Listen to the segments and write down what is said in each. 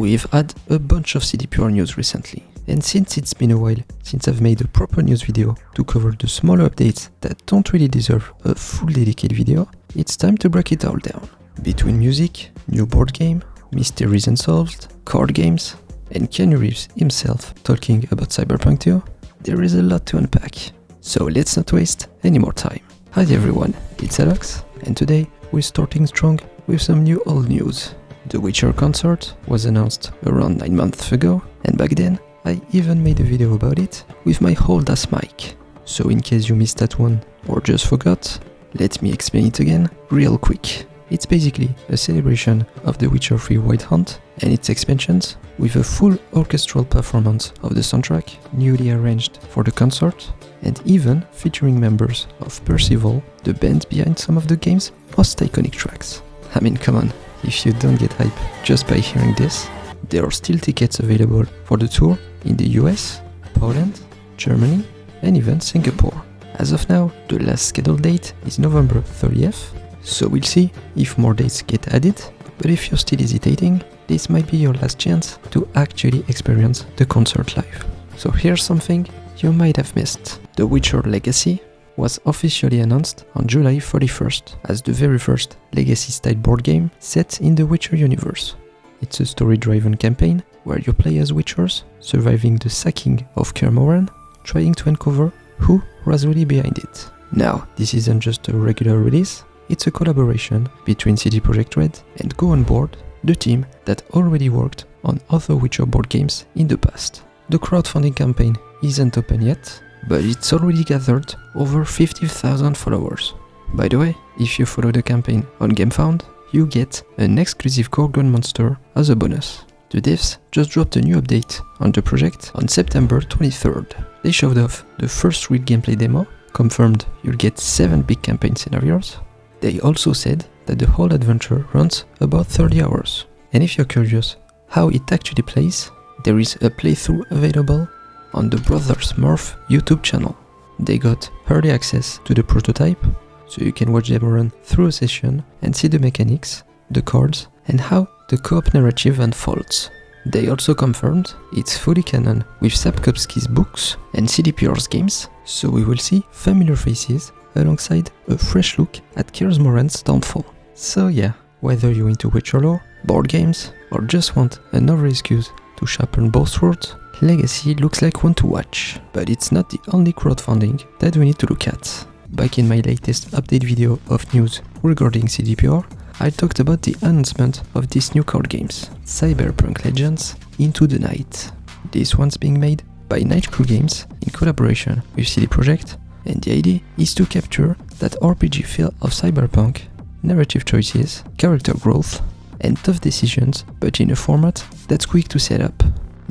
We've had a bunch of CDPR news recently, and since it's been a while since I've made a proper news video to cover the smaller updates that don't really deserve a full dedicated video, it's time to break it all down. Between music, new board game, mysteries unsolved, card games, and Keanu Reeves himself talking about Cyberpunk 2, there is a lot to unpack. So let's not waste any more time. Hi everyone, it's Alex, and today we're starting strong with some new old news. The Witcher concert was announced around 9 months ago, and back then I even made a video about it with my old ass mic. So in case you missed that one or just forgot, let me explain it again real quick. It's basically a celebration of The Witcher 3 Wild Hunt and its expansions with a full orchestral performance of the soundtrack newly arranged for the concert, and even featuring members of Percival, the band behind some of the game's most iconic tracks. I mean, come on, if you don't get hype just by hearing this, there are still tickets available for the tour in the US, Poland, Germany, and even Singapore. As of now, the last scheduled date is November 30th, so we'll see if more dates get added, but if you're still hesitating, this might be your last chance to actually experience the concert live. So here's something you might have missed. The Witcher Legacy was officially announced on July 31st as the very first Legacy-style board game set in the Witcher universe. It's a story-driven campaign where you play as Witchers, surviving the sacking of Kaer Morhen, trying to uncover who was really behind it. Now, this isn't just a regular release, it's a collaboration between CD Projekt Red and Go On Board, the team that already worked on other Witcher board games in the past. The crowdfunding campaign isn't open yet, but it's already gathered over 50,000 followers. By the way, if you follow the campaign on GameFound, you get an exclusive Gorgon monster as a bonus. The devs just dropped a new update on the project on September 23rd. They showed off the first real gameplay demo, confirmed you'll get 7 big campaign scenarios. They also said that the whole adventure runs about 30 hours. And if you're curious how it actually plays, there is a playthrough available on the Brothers Murph YouTube channel. They got early access to the prototype, so you can watch them run through a session and see the mechanics, the cards, and how the co-op narrative unfolds. They also confirmed it's fully canon with Sapkowski's books and CDPR's games, so we will see familiar faces alongside a fresh look at Kaer Morhen's downfall. So yeah, whether you're into Witcher lore, board games, or just want another excuse to sharpen both swords, Legacy looks like one to watch. But it's not the only crowdfunding that we need to look at. Back in my latest update video of news regarding CDPR, I talked about the announcement of these new card games, Cyberpunk Legends Into the Night. This one's being made by Night Crew Games in collaboration with CD Projekt, and the idea is to capture that RPG feel of Cyberpunk, narrative choices, character growth, and tough decisions, but in a format that's quick to set up.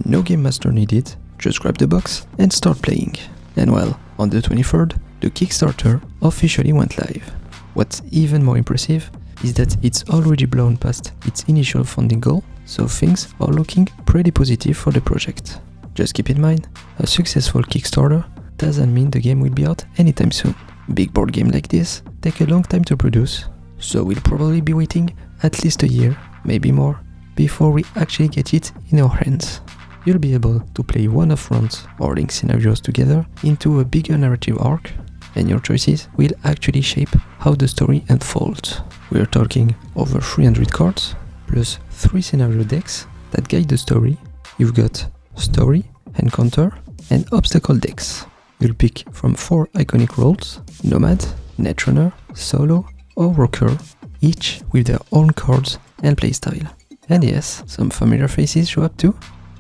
No game master needed, just grab the box and start playing. And well, on the 23rd, the Kickstarter officially went live. What's even more impressive is that it's already blown past its initial funding goal, so things are looking pretty positive for the project. Just keep in mind, a successful Kickstarter doesn't mean the game will be out anytime soon. Big board game like this take a long time to produce, so we'll probably be waiting at least a year, maybe more, before we actually get it in our hands. You'll be able to play one-off runs or link scenarios together into a bigger narrative arc, and your choices will actually shape how the story unfolds. We're talking over 300 cards, plus 3 scenario decks that guide the story. You've got story, encounter, and obstacle decks. You'll pick from 4 iconic roles: Nomad, Netrunner, Solo, or Rocker, each with their own cards and playstyle. And yes, some familiar faces show up too,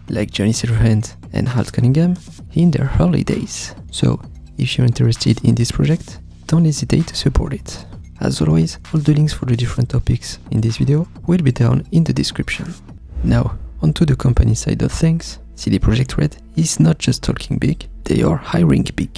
like Johnny Silverhand and Hal Cunningham in their early days. So, if you're interested in this project, don't hesitate to support it. As always, all the links for the different topics in this video will be down in the description. Now, onto the company side of things. CD Projekt Red is not just talking big, they are hiring big.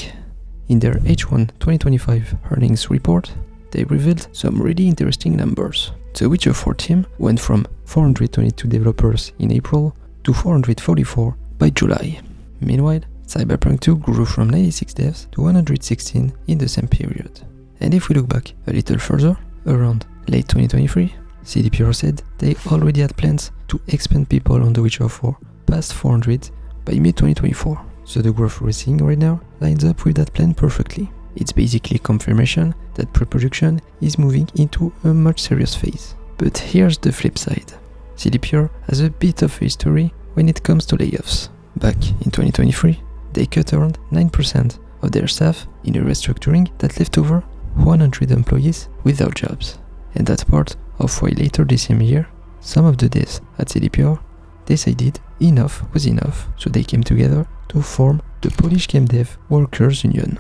In their H1 2025 earnings report, they revealed some really interesting numbers. The Witcher 4 team went from 422 developers in April to 444 by July. Meanwhile, Cyberpunk 2 grew from 96 devs to 116 in the same period. And if we look back a little further, around late 2023, CDPR said they already had plans to expand people on The Witcher 4 past 400 by mid-2024, so the growth we're seeing right now lines up with that plan perfectly. It's basically confirmation that pre-production is moving into a much serious phase. But here's the flip side. CDPR has a bit of a history when it comes to layoffs. Back in 2023, they cut around 9% of their staff in a restructuring that left over 100 employees without jobs. And that's part of why later this same year, some of the devs at CDPR decided enough was enough, so they came together to form the Polish Game Dev Workers Union.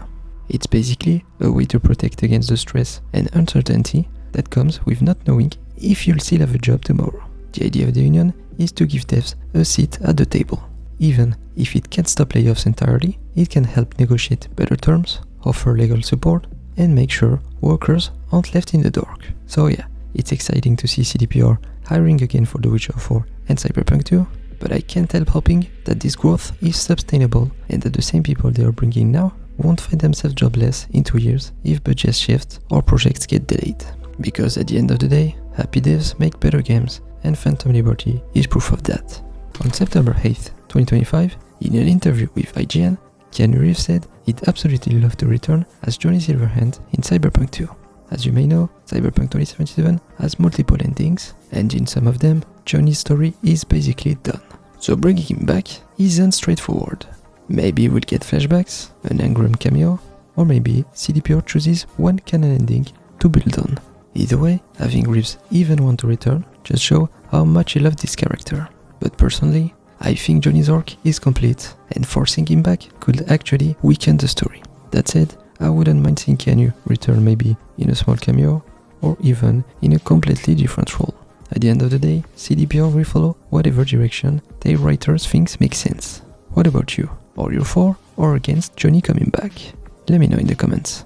It's basically a way to protect against the stress and uncertainty that comes with not knowing if you'll still have a job tomorrow. The idea of the union is to give devs a seat at the table. Even if it can't stop layoffs entirely, it can help negotiate better terms, offer legal support, and make sure workers aren't left in the dark. So yeah, it's exciting to see CDPR hiring again for The Witcher 4 and Cyberpunk 2, but I can't help hoping that this growth is sustainable and that the same people they are bringing now won't find themselves jobless in 2 years if budgets shift or projects get delayed. Because at the end of the day, happy devs make better games, and Phantom Liberty is proof of that. On September 8th, 2025, in an interview with IGN, Keanu Reeves said he'd absolutely love to return as Johnny Silverhand in Cyberpunk 2. As you may know, Cyberpunk 2077 has multiple endings, and in some of them, Johnny's story is basically done. So bringing him back isn't straightforward. Maybe we'll get flashbacks, an Engram cameo, or maybe CDPR chooses one canon ending to build on. Either way, having Reeves even want to return just show how much he loved this character. But personally, I think Johnny's arc is complete, and forcing him back could actually weaken the story. That said, I wouldn't mind seeing Keanu return maybe in a small cameo, or even in a completely different role. At the end of the day, CDPR will follow whatever direction their writers think makes sense. What about you? Are you for or against Johnny coming back? Let me know in the comments.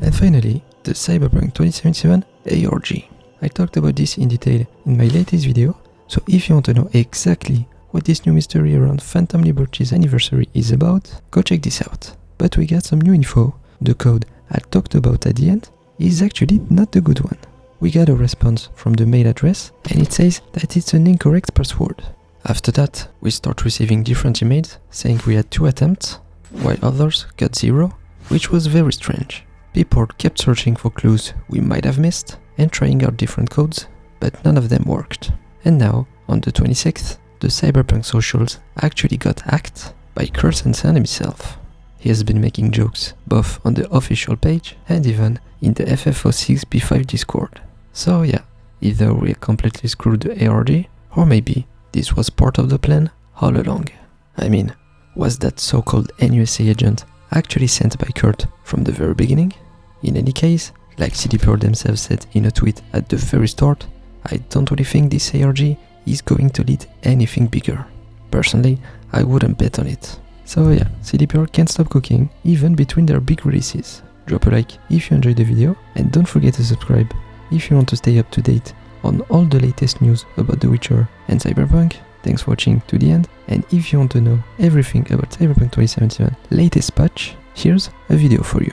And finally, the Cyberpunk 2077 ARG. I talked about this in detail in my latest video, so if you want to know exactly what this new mystery around Phantom Liberty's anniversary is about, go check this out. But we got some new info. The code I talked about at the end is actually not the good one. We got a response from the mail address and it says that it's an incorrect password. After that, we start receiving different emails saying we had 2 attempts, while others got 0, which was very strange. People kept searching for clues we might have missed and trying out different codes, but none of them worked. And now, on the 26th, the Cyberpunk socials actually got hacked by Kurt Hansen himself. He has been making jokes both on the official page and even in the FF06B5 Discord. So yeah, either we completely screwed the ARG, or maybe this was part of the plan all along. I mean, was that so-called NUSA agent actually sent by Kurt from the very beginning? In any case, like CDPR themselves said in a tweet at the very start, I don't really think this ARG is going to lead anything bigger. Personally, I wouldn't bet on it. So yeah, CDPR can't stop cooking even between their big releases. Drop a like if you enjoyed the video, and don't forget to subscribe if you want to stay up to date on all the latest news about The Witcher and Cyberpunk. Thanks for watching to the end, and if you want to know everything about Cyberpunk 2077 latest patch, here's a video for you.